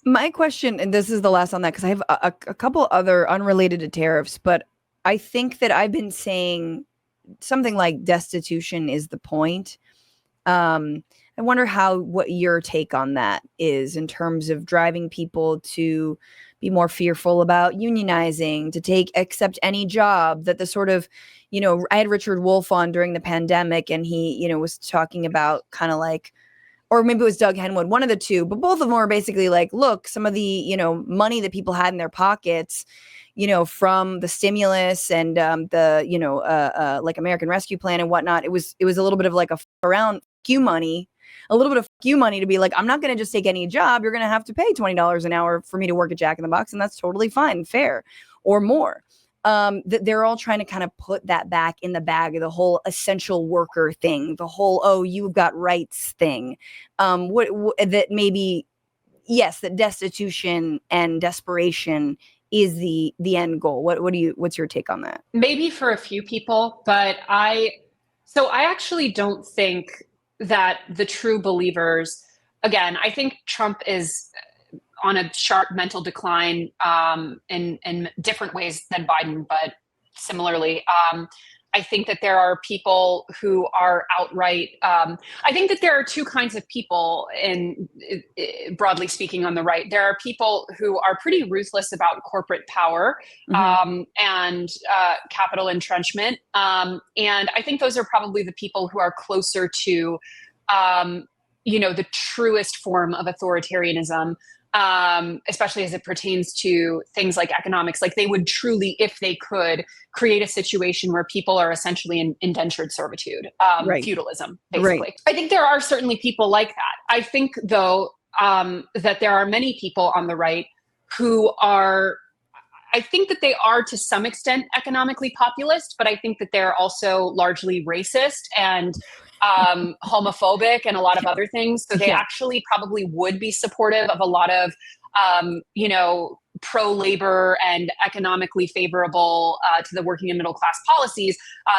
My question, and this is the last on that, because I have a couple other unrelated to tariffs, but I think that I've been saying something like destitution is the point. I wonder what your take on that is in terms of driving people to be more fearful about unionizing, to accept any job, that the sort of, I had Richard Wolff on during the pandemic, and he, was talking about kind of like, or maybe it was Doug Henwood, one of the two, but both of them were basically like, look, some of the, money that people had in their pockets, from the stimulus and like American Rescue Plan and whatnot, it was a little bit of like a little bit of few money to be like, I'm not going to just take any job. You're going to have to pay $20 an hour for me to work at Jack in the Box, and that's totally fine, fair, or more. That they're all trying to kind of put that back in the bag of the whole essential worker thing, the whole, oh, you've got rights thing. That maybe, yes, that destitution and desperation is the end goal. What's your take on that? Maybe for a few people, but I actually don't think that the true believers, again, I think Trump is on a sharp mental decline in different ways than Biden, but similarly, I think that there are people who are outright. I think that there are two kinds of people, broadly speaking, on the right. There are people who are pretty ruthless about corporate power and capital entrenchment, and I think those are probably the people who are closer to, the truest form of authoritarianism. Especially as it pertains to things like economics. Like they would truly, if they could, create a situation where people are essentially in indentured servitude, Right. feudalism, basically. Right. I think there are certainly people like that. I think, though, that there are many people on the right who are, I think that they are to some extent economically populist, but I think that they're also largely racist and homophobic and a lot of other things. So they actually probably would be supportive of a lot of, pro-labor and economically favorable to the working and middle class policies,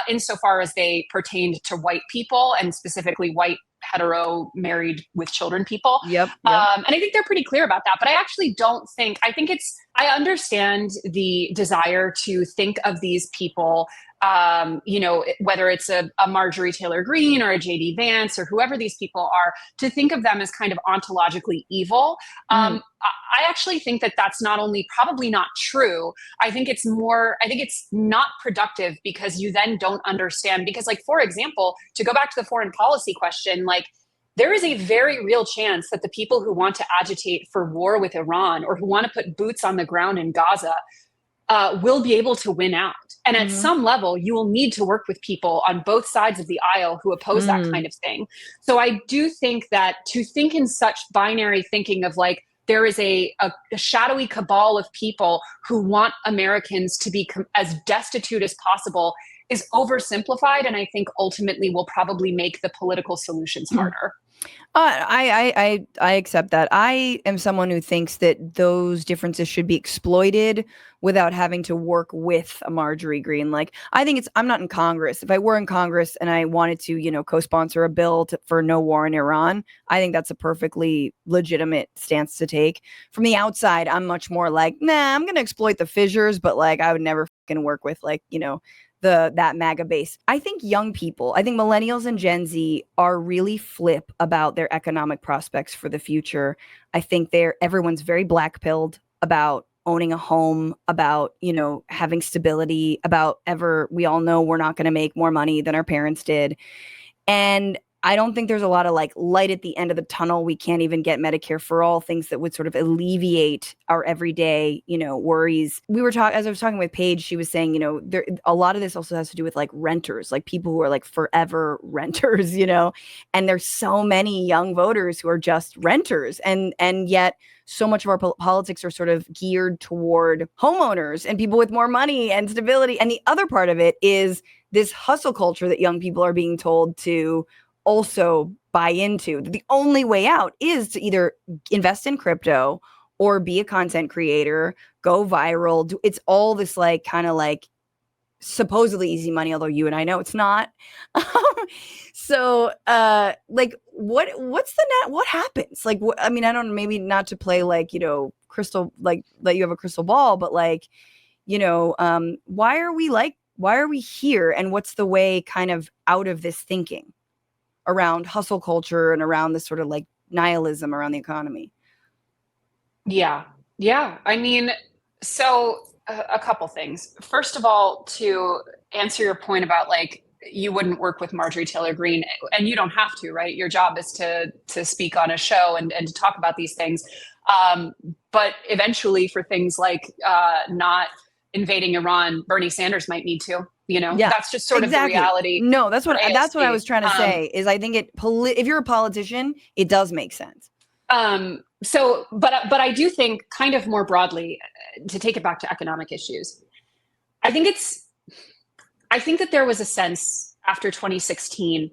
insofar as they pertained to white people and specifically white hetero married with children people. Yep. And I think they're pretty clear about that, but I actually don't think, I understand the desire to think of these people, whether it's a Marjorie Taylor Greene or a JD Vance or whoever these people are, to think of them as kind of ontologically evil. I actually think that that's not only probably not true. I think it's not productive, because you then don't understand, because like, for example, to go back to the foreign policy question, like there is a very real chance that the people who want to agitate for war with Iran or who want to put boots on the ground in Gaza will be able to win out. And at some level, you will need to work with people on both sides of the aisle who oppose that kind of thing. So I do think that to think in such binary thinking of like, there is a shadowy cabal of people who want Americans to be as destitute as possible is oversimplified, and I think ultimately will probably make the political solutions harder. I accept that. I am someone who thinks that those differences should be exploited without having to work with a Marjorie Greene. Like, I'm not in Congress. If I were in Congress and I wanted to, co-sponsor a bill for no war in Iran, I think that's a perfectly legitimate stance to take. From the outside, I'm much more like, nah, I'm going to exploit the fissures, but like, I would never fucking work with that MAGA base. I think millennials and Gen Z are really flip about their economic prospects for the future. I think everyone's very black-pilled about owning a home, about, having stability, we all know we're not going to make more money than our parents did. And I don't think there's a lot of like light at the end of the tunnel. We can't even get Medicare for all, things that would sort of alleviate our everyday, worries. As I was talking with Paige, she was saying, a lot of this also has to do with like renters, like people who are like forever renters, and there's so many young voters who are just renters. And yet so much of our politics are sort of geared toward homeowners and people with more money and stability. And the other part of it is this hustle culture that young people are being told to also buy into. The only way out is to either invest in crypto or be a content creator, go viral. It's all this like kind of like supposedly easy money, although you and I know it's not. So, like, what's the net? What happens? Like, I mean, I don't, maybe not to play like, crystal, like that you have a crystal ball, but like, why are we here? And what's the way kind of out of this thinking around hustle culture and around this sort of like nihilism around the economy? Yeah. Yeah. I mean, so a couple things. First of all, to answer your point about like, you wouldn't work with Marjorie Taylor Greene, and you don't have to, right? Your job is to speak on a show and to talk about these things. But eventually, for things like not invading Iran, Bernie Sanders might need to. Yeah, That's just sort exactly. of the reality. No, that's what I was trying to Um, say. Is I think if you're a politician, it does make sense. But I do think, kind of more broadly, to take it back to economic issues, I think that there was a sense after 2016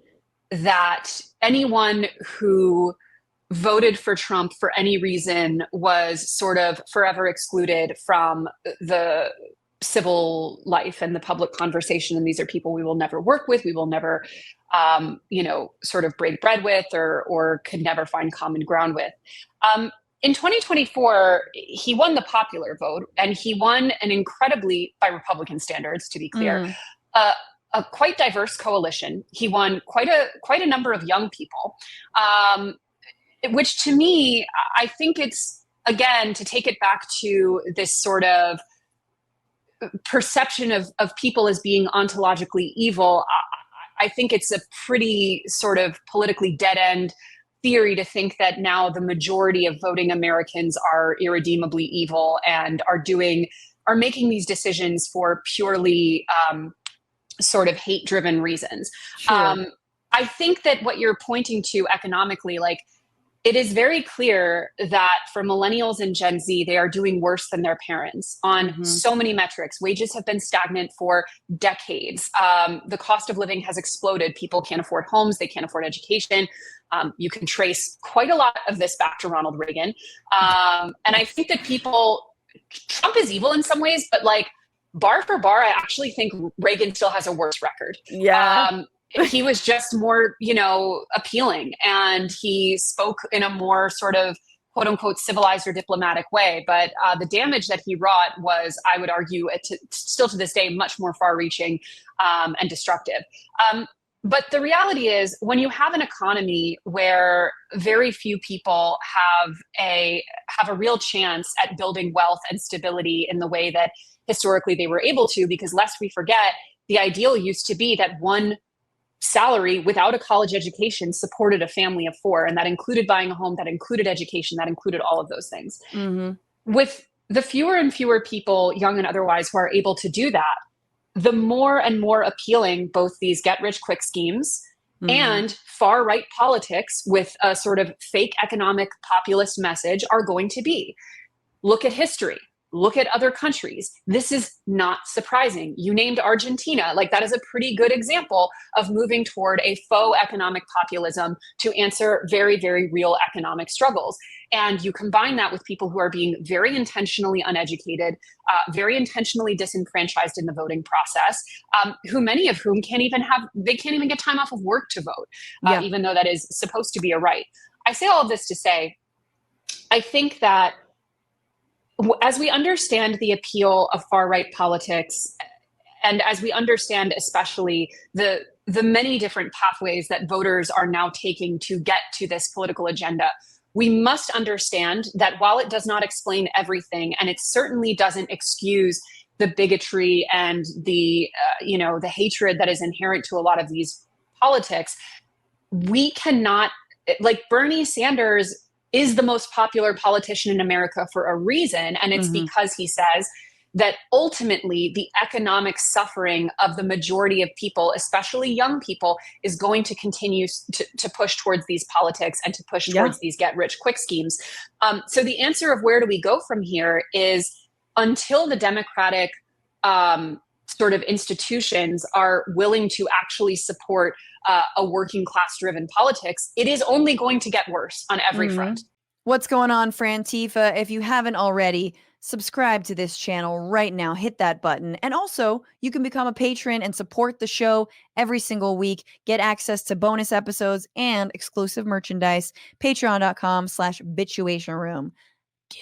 that anyone who voted for Trump for any reason was sort of forever excluded from the civil life and the public conversation. And these are people we will never work with. We will never, sort of break bread with, or could never find common ground with. In 2024, he won the popular vote, and he won an incredibly, by Republican standards, to be clear, a quite diverse coalition. He won quite a number of young people, which to me, I think it's, again, to take it back to this sort of perception of people as being ontologically evil. I think it's a pretty sort of politically dead end theory to think that now the majority of voting Americans are irredeemably evil and are making these decisions for purely sort of hate driven reasons. Sure. I think that what you're pointing to economically, like, it is very clear that for millennials and Gen Z, they are doing worse than their parents on so many metrics. Wages have been stagnant for decades. The cost of living has exploded. People can't afford homes. They can't afford education. You can trace quite a lot of this back to Ronald Reagan. And I think that Trump is evil in some ways, but like bar for bar, I actually think Reagan still has a worse record. Yeah. He was just more, appealing, and he spoke in a more sort of quote unquote civilized or diplomatic way. But the damage that he wrought was, I would argue, still to this day, much more far reaching and destructive. But the reality is, when you have an economy where very few people have a real chance at building wealth and stability in the way that historically they were able to, because lest we forget, the ideal used to be that one salary without a college education supported a family of four, and that included buying a home, that included education, that included all of those things. With the fewer and fewer people, young and otherwise, who are able to do that, the more and more appealing both these get rich quick schemes and far right politics with a sort of fake economic populist message are going to be. Look at history. Look at other countries. This is not surprising. You named Argentina. Like, that is a pretty good example of moving toward a faux economic populism to answer very, very real economic struggles. And you combine that with people who are being very intentionally uneducated, very intentionally disenfranchised in the voting process, who many of whom can't even get time off of work to vote, even though that is supposed to be a right. I say all of this to say, I think that as we understand the appeal of far-right politics, and as we understand especially the many different pathways that voters are now taking to get to this political agenda, we must understand that while it does not explain everything, and it certainly doesn't excuse the bigotry and the hatred that is inherent to a lot of these politics, we cannot, like, Bernie Sanders is the most popular politician in America for a reason. And it's because he says that ultimately the economic suffering of the majority of people, especially young people, is going to continue to push towards these politics and to push towards these get rich quick schemes. So the answer of where do we go from here is, until the democratic sort of institutions are willing to actually support a working class driven politics, it is only going to get worse on every front. What's going on, Frantifa? If you haven't already, Subscribe to this channel right now. Hit that button. And also, you can become a patron and support the show every single week. Get access to bonus episodes and exclusive merchandise. Patreon.com/bitchuation room. Do